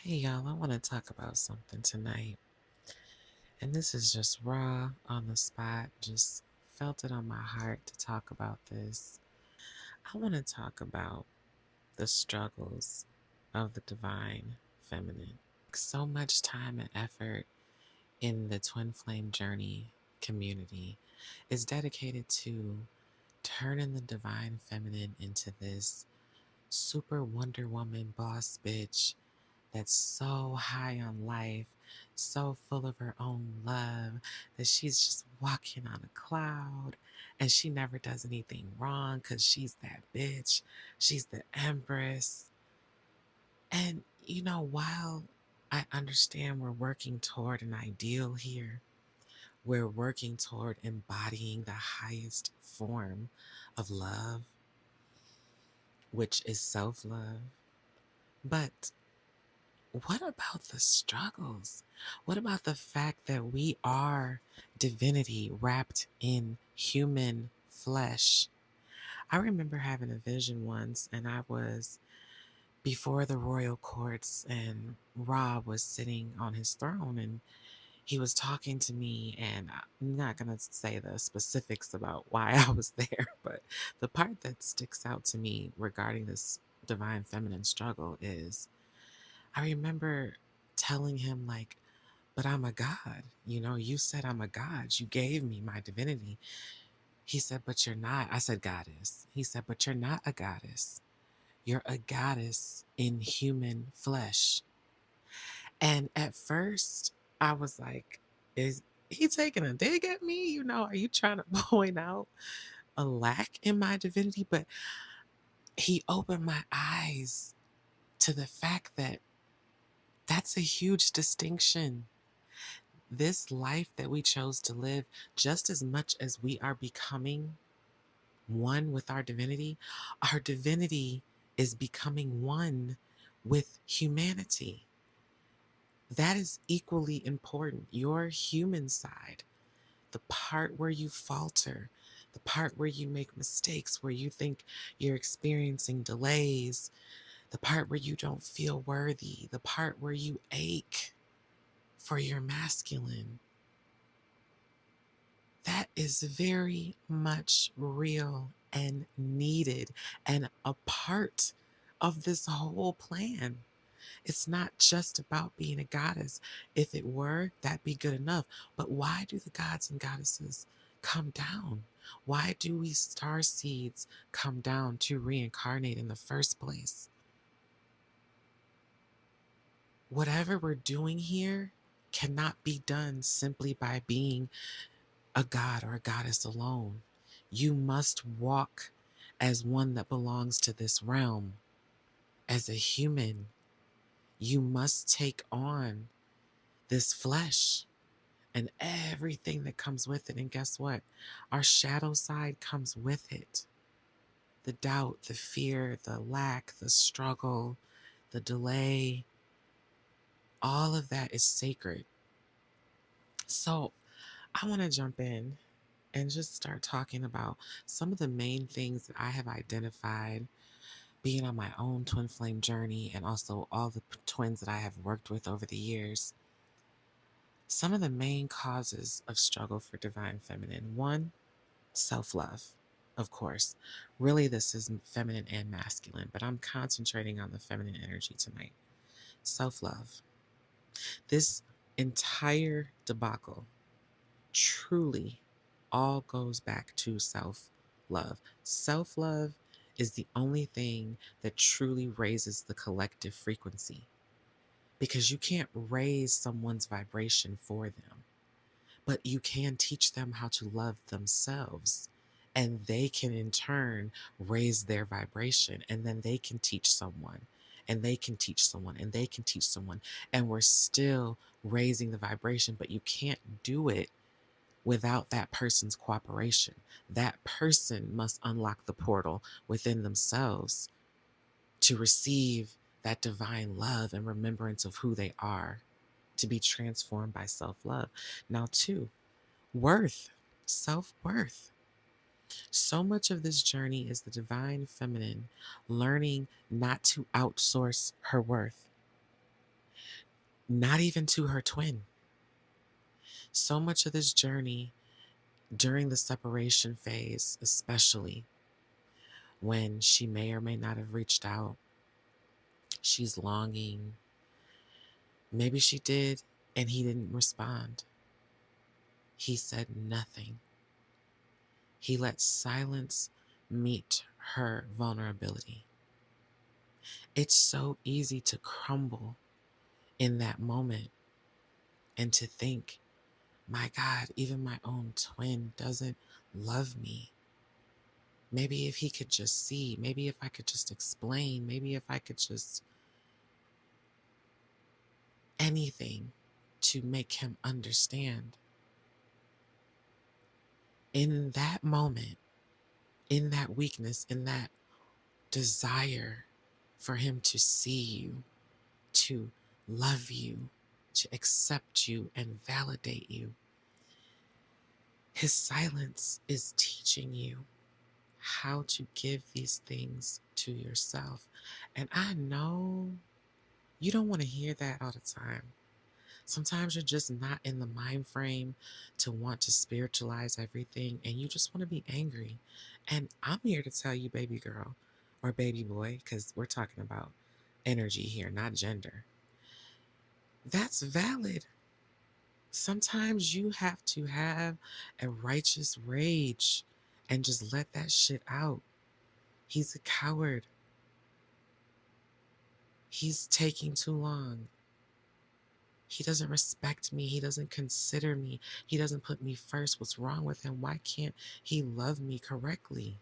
Hey y'all, I want to talk about something tonight. And this is just raw on the spot. Just felt it on my heart to talk about this. I want to talk about the struggles of the divine feminine. So much time and effort in the twin flame journey community is dedicated to turning the divine feminine into this super Wonder Woman boss bitch that's so high on life, so full of her own love that she's just walking on a cloud and she never does anything wrong because she's that bitch. She's the empress. And, while I understand we're working toward an ideal here, we're working toward embodying the highest form of love, which is self love. But what about the struggles? What about the fact that we are divinity wrapped in human flesh? I remember having a vision once, and I was before the royal courts, and Ra was sitting on his throne, and he was talking to me. And I'm not going to say the specifics about why I was there, but the part that sticks out to me regarding this divine feminine struggle is I remember telling him, like, but I'm a god. You said I'm a god. You gave me my divinity. He said, but you're not. I said, goddess. He said, but you're not a goddess. You're a goddess in human flesh. And at first, I was like, is he taking a dig at me? Are you trying to point out a lack in my divinity? But he opened my eyes to the fact that that's a huge distinction. This life that we chose to live, just as much as we are becoming one with our divinity is becoming one with humanity. That is equally important. Your human side, the part where you falter, the part where you make mistakes, where you think you're experiencing delays, the part where you don't feel worthy, the part where you ache for your masculine. That is very much real and needed and a part of this whole plan. It's not just about being a goddess. If it were, that'd be good enough. But why do the gods and goddesses come down? Why do we star seeds come down to reincarnate in the first place? Whatever we're doing here cannot be done simply by being a god or a goddess alone. You must walk as one that belongs to this realm. As a human, you must take on this flesh and everything that comes with it. And guess what? Our shadow side comes with it. The doubt, the fear, the lack, the struggle, the delay, all of that is sacred. So I want to jump in and just start talking about some of the main things that I have identified being on my own twin flame journey and also all the twins that I have worked with over the years. Some of the main causes of struggle for divine feminine. One, self love, of course. Really, this is feminine and masculine, but I'm concentrating on the feminine energy tonight. Self love. This entire debacle truly all goes back to self love. Self love is the only thing that truly raises the collective frequency because you can't raise someone's vibration for them, but you can teach them how to love themselves. And they can in turn raise their vibration, and then they can teach someone, and they can teach someone, and they can teach someone. And we're still raising the vibration, but you can't do it without that person's cooperation. That person must unlock the portal within themselves to receive that divine love and remembrance of who they are, to be transformed by self love. Now, two, worth, self worth. So much of this journey is the divine feminine learning not to outsource her worth. not even to her twin. So much of this journey during the separation phase, especially when she may or may not have reached out, she's longing. Maybe she did, and he didn't respond. He said nothing. He let silence meet her vulnerability. It's so easy to crumble in that moment and to think, my God, even my own twin doesn't love me. Maybe if he could just see, maybe if I could just explain, maybe if I could just anything to make him understand. In that moment, in that weakness, in that desire for him to see you, to love you, to accept you and validate you, his silence is teaching you how to give these things to yourself. And I know you don't want to hear that all the time. Sometimes you're just not in the mind frame to want to spiritualize everything and you just want to be angry. And I'm here to tell you, baby girl or baby boy, because we're talking about energy here, not gender. That's valid. Sometimes you have to have a righteous rage and just let that shit out. He's a coward. He's taking too long. He doesn't respect me. He doesn't consider me. He doesn't put me first. What's wrong with him? Why can't he love me correctly?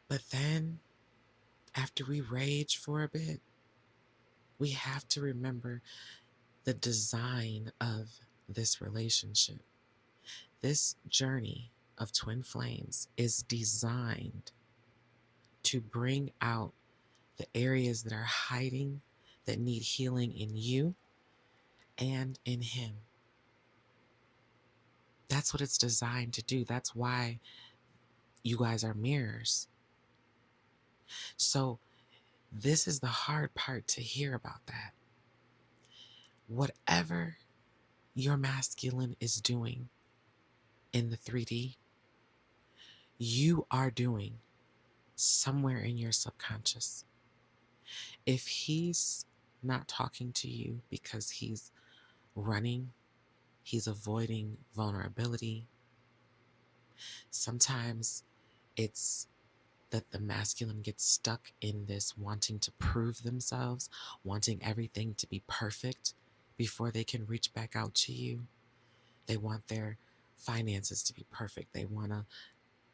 But then, after we rage for a bit, we have to remember the design of this relationship. This journey of twin flames is designed to bring out the areas that are hiding, that need healing in you and in him. That's what it's designed to do. That's why you guys are mirrors. So this is the hard part to hear about that. Whatever your masculine is doing in the 3D, you are doing somewhere in your subconscious. If he's not talking to you because he's running, he's avoiding vulnerability, sometimes it's that the masculine gets stuck in this wanting to prove themselves, wanting everything to be perfect before they can reach back out to you. They want their finances to be perfect. They want to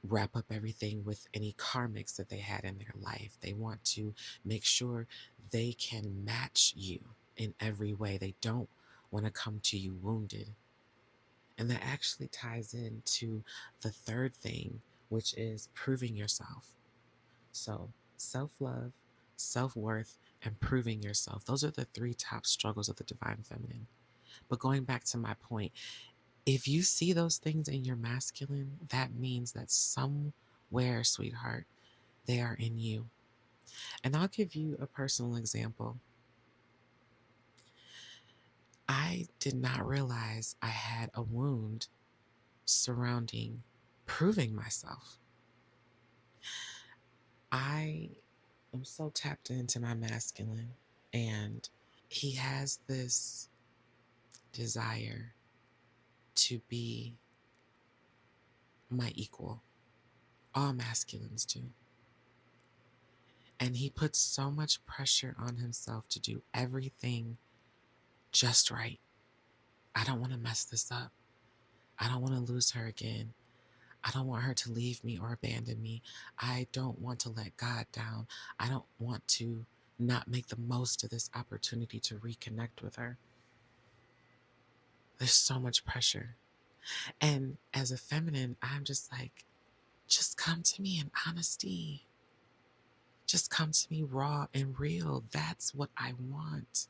wrap up everything with any karmics that they had in their life. They want to make sure they can match you in every way. They don't want to come to you wounded. And that actually ties into the third thing, which is proving yourself. So self-love, self-worth, and proving yourself. Those are the three top struggles of the divine feminine. But going back to my point, if you see those things in your masculine, that means that somewhere, sweetheart, they are in you. And I'll give you a personal example. I did not realize I had a wound surrounding proving myself. I am so tapped into my masculine, and he has this desire to be my equal. All masculines do. And he puts so much pressure on himself to do everything just right. I don't want to mess this up. I don't want to lose her again. I don't want her to leave me or abandon me. I don't want to let God down. I don't want to not make the most of this opportunity to reconnect with her. There's so much pressure. And as a feminine, I'm just like, just come to me in honesty. Just come to me raw and real. That's what I want.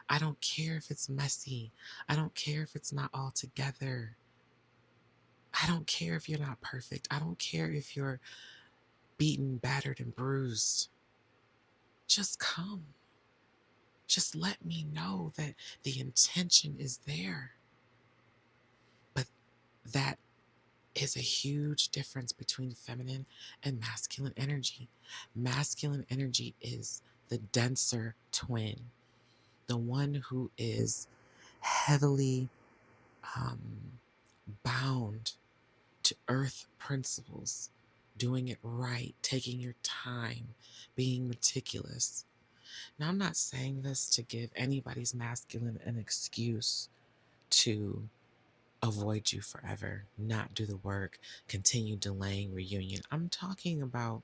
I don't care if it's messy. I don't care if it's not all together. I don't care if you're not perfect. I don't care if you're beaten, battered, and bruised. Just come. Just let me know that the intention is there. But that is a huge difference between feminine and masculine energy. Masculine energy is the denser twin, the one who is heavily bound to earth principles, doing it right, taking your time, being meticulous. Now, I'm not saying this to give anybody's masculine an excuse to avoid you forever, not do the work, continue delaying reunion. I'm talking about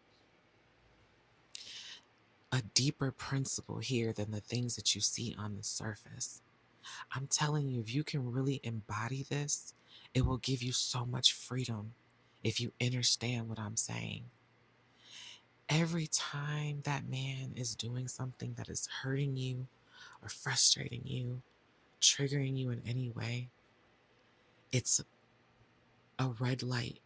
a deeper principle here than the things that you see on the surface. I'm telling you, if you can really embody this, it will give you so much freedom if you understand what I'm saying. Every time that man is doing something that is hurting you or frustrating you, triggering you in any way, it's a red light.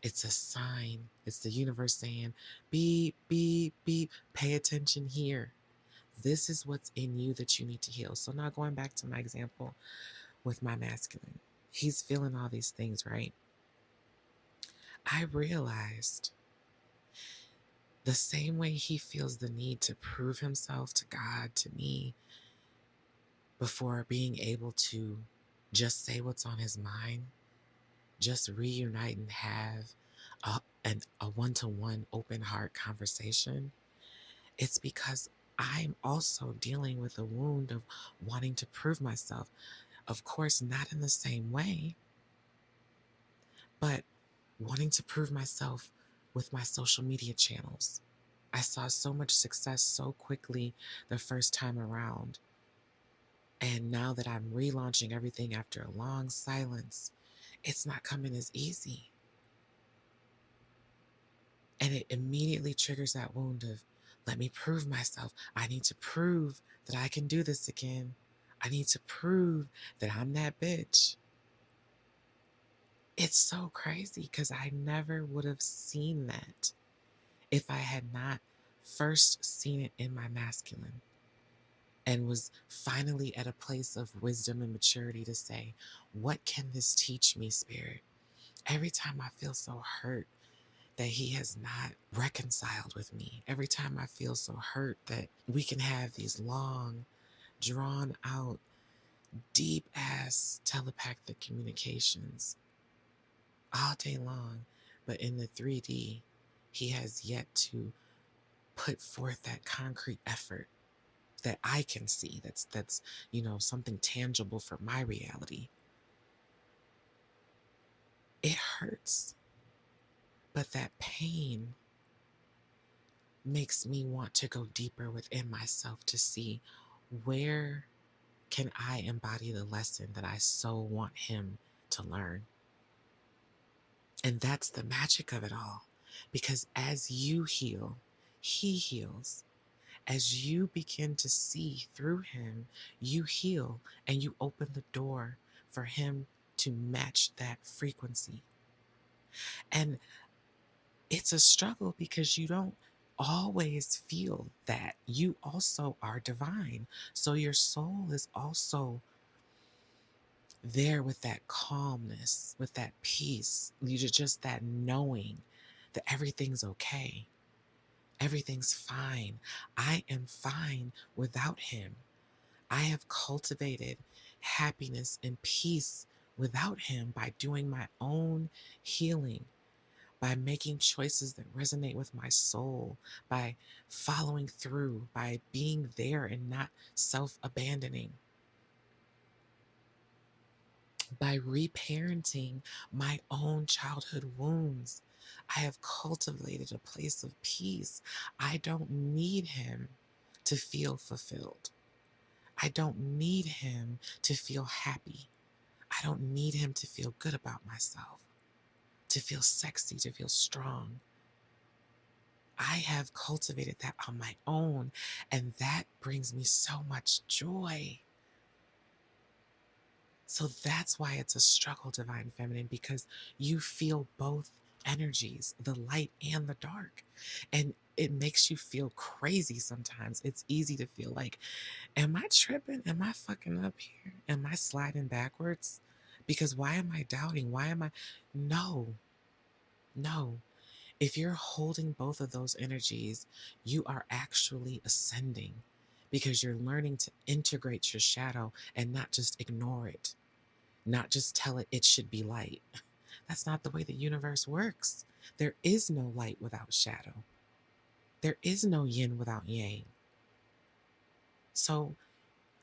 It's a sign. It's the universe saying, beep, beep, beep, pay attention here. This is what's in you that you need to heal. So now going back to my example with my masculine, he's feeling all these things, right? I realized the same way he feels the need to prove himself to God, to me, before being able to just say what's on his mind, just reunite and have a one-to-one open heart conversation. It's because I'm also dealing with a wound of wanting to prove myself. Of course, not in the same way, but wanting to prove myself with my social media channels. I saw so much success so quickly the first time around. And now that I'm relaunching everything after a long silence, it's not coming as easy. And it immediately triggers that wound of, let me prove myself. I need to prove that I can do this again. I need to prove that I'm that bitch. It's so crazy because I never would have seen that if I had not first seen it in my masculine and was finally at a place of wisdom and maturity to say, what can this teach me, Spirit? Every time I feel so hurt that he has not reconciled with me, every time I feel so hurt that we can have these long, drawn out, deep ass telepathic communications all day long, but in the 3D, he has yet to put forth that concrete effort that I can see, that's something tangible for my reality. It hurts, but that pain makes me want to go deeper within myself to see, where can I embody the lesson that I so want him to learn? And that's the magic of it all. Because as you heal, he heals. As you begin to see through him, you heal and you open the door for him to match that frequency. And it's a struggle because you don't always feel that. You also are divine. So your soul is also there with that calmness, with that peace, just that knowing that everything's okay. Everything's fine. I am fine without him. I have cultivated happiness and peace without him by doing my own healing, by making choices that resonate with my soul, by following through, by being there and not self-abandoning, by reparenting my own childhood wounds. I have cultivated a place of peace. I don't need him to feel fulfilled. I don't need him to feel happy. I don't need him to feel good about myself, to feel sexy, to feel strong. I have cultivated that on my own, and that brings me so much joy. So that's why it's a struggle, Divine Feminine, because you feel both energies, the light and the dark. And it makes you feel crazy sometimes. It's easy to feel like, am I tripping? Am I fucking up here? Am I sliding backwards? Because why am I doubting? Why am I? No, no. If you're holding both of those energies, you are actually ascending because you're learning to integrate your shadow and not just ignore it, not just tell it it should be light. That's not the way the universe works. There is no light without shadow. There is no yin without yang. So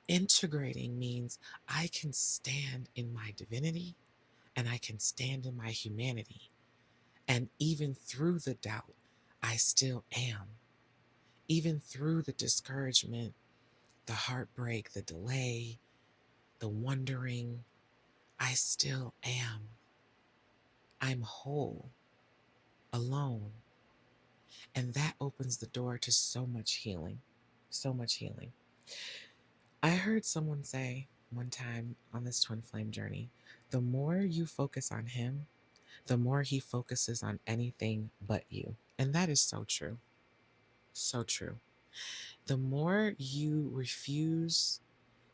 integrating means I can stand in my divinity and I can stand in my humanity. And even through the doubt, I still am. Even through the discouragement, the heartbreak, the delay, the wondering, I still am. I'm whole, alone. And that opens the door to so much healing. So much healing. I heard someone say one time on this twin flame journey, the more you focus on him, the more he focuses on anything but you. And that is so true. So true. The more you refuse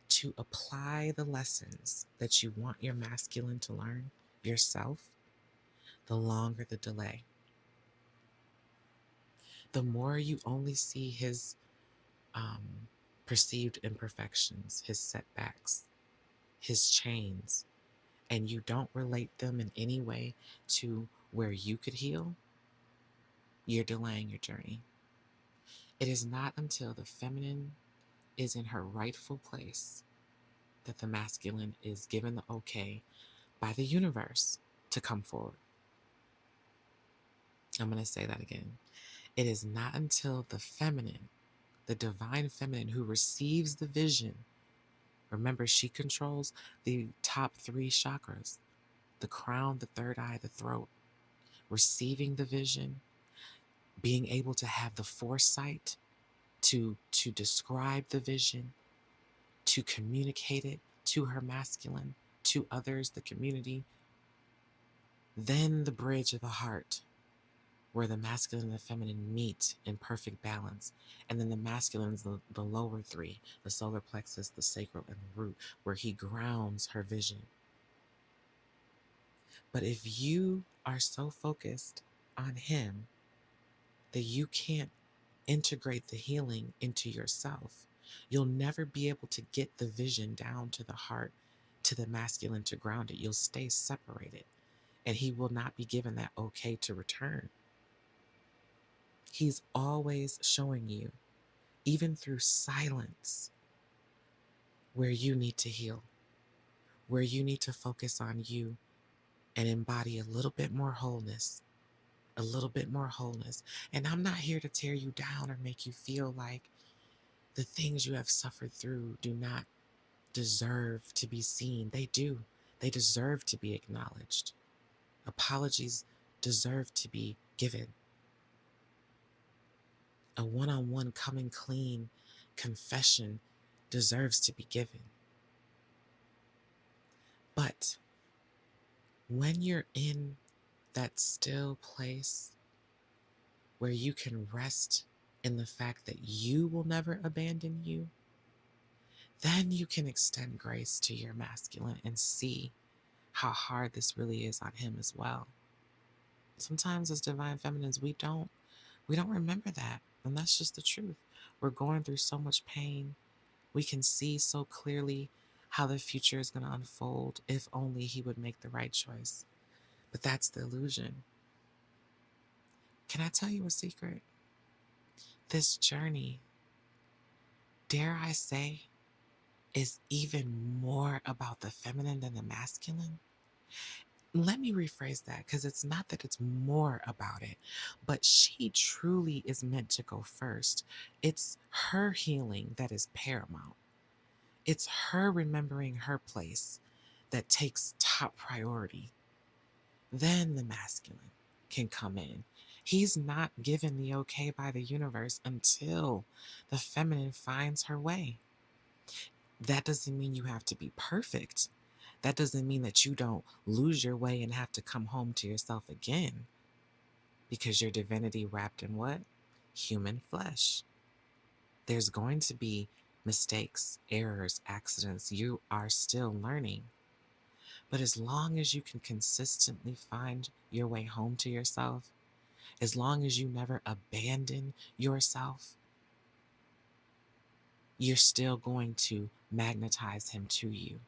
to apply the lessons that you want your masculine to learn yourself, the longer the delay. The more you only see his perceived imperfections, his setbacks, his chains, and you don't relate them in any way to where you could heal, you're delaying your journey. It is not until the feminine is in her rightful place that the masculine is given the okay by the universe to come forward. I'm going to say that again. It is not until the feminine, the divine feminine who receives the vision, remember she controls the top 3 chakras, the crown, the third eye, the throat, receiving the vision, being able to have the foresight to describe the vision, to communicate it to her masculine, to others, the community. Then the bridge of the heart, where the masculine and the feminine meet in perfect balance. And then the masculine is the lower 3, the solar plexus, the sacral, and the root, where he grounds her vision. But if you are so focused on him that you can't integrate the healing into yourself, you'll never be able to get the vision down to the heart, to the masculine to ground it. You'll stay separated, and he will not be given that okay to return. He's always showing you, even through silence, where you need to heal, where you need to focus on you and embody a little bit more wholeness, a little bit more wholeness. And I'm not here to tear you down or make you feel like the things you have suffered through do not deserve to be seen. They do. They deserve to be acknowledged. Apologies deserve to be given. A one-on-one coming clean confession deserves to be given. But when you're in that still place where you can rest in the fact that you will never abandon you, then you can extend grace to your masculine and see how hard this really is on him as well. Sometimes as divine feminines, we don't remember that. And that's just the truth. We're going through so much pain. We can see so clearly how the future is going to unfold if only he would make the right choice. But that's the illusion. Can I tell you a secret? This journey, dare I say, is even more about the feminine than the masculine. Let me rephrase that, because it's not that it's more about it, but she truly is meant to go first. It's her healing that is paramount. It's her remembering her place that takes top priority. Then the masculine can come in. He's not given the okay by the universe until the feminine finds her way. That doesn't mean you have to be perfect. That doesn't mean that you don't lose your way and have to come home to yourself again. because your divinity wrapped in what? Human flesh. There's going to be mistakes, errors, accidents. You are still learning. But as long as you can consistently find your way home to yourself, as long as you never abandon yourself, you're still going to magnetize him to you.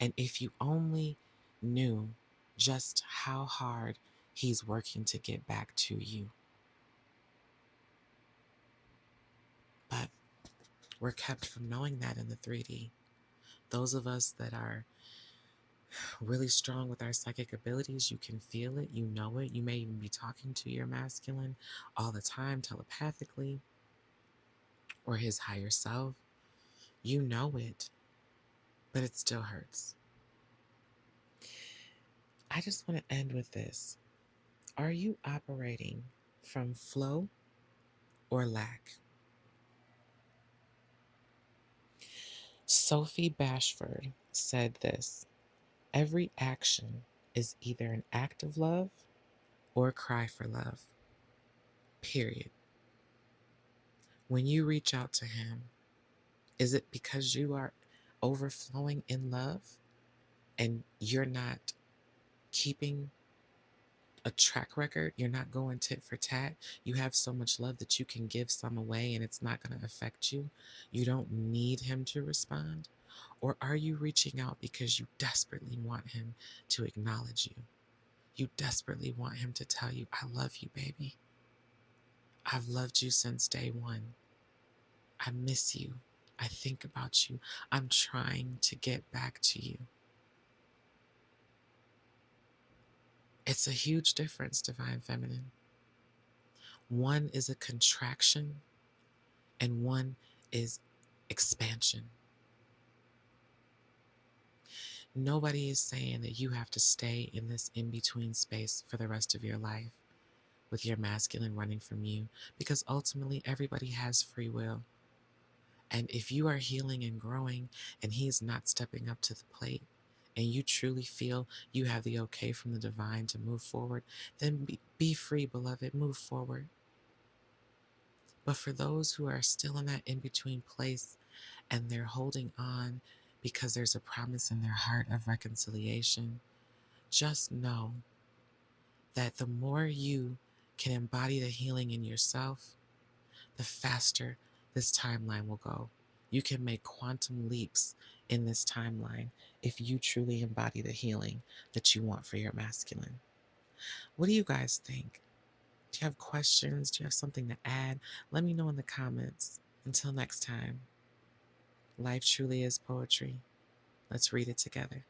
And if you only knew just how hard he's working to get back to you. But we're kept from knowing that in the 3D. Those of us that are really strong with our psychic abilities, you can feel it, you know it. You may even be talking to your masculine all the time, telepathically, or his higher self. You know it, but it still hurts. I just want to end with this. Are you operating from flow or lack? Sophie Bashford said this: every action is either an act of love or a cry for love. Period. When you reach out to him, is it because you are overflowing in love and you're not keeping a track record? You're not going tit for tat. You have so much love that you can give some away and it's not going to affect you. You don't need him to respond. Or are you reaching out because you desperately want him to acknowledge you? You desperately want him to tell you, I love you, baby. I've loved you since day one. I miss you. I think about you. I'm trying to get back to you. It's a huge difference, Divine Feminine. One is a contraction and one is expansion. Nobody is saying that you have to stay in this in-between space for the rest of your life with your masculine running from you, because ultimately everybody has free will. And if you are healing and growing and he's not stepping up to the plate, and you truly feel you have the okay from the divine to move forward, then be free, beloved, move forward. But for those who are still in that in-between place and they're holding on because there's a promise in their heart of reconciliation, just know that the more you can embody the healing in yourself, the faster this timeline will go. You can make quantum leaps in this timeline if you truly embody the healing that you want for your masculine. What do you guys think? Do you have questions? Do you have something to add? Let me know in the comments. Until next time, life truly is poetry. Let's read it together.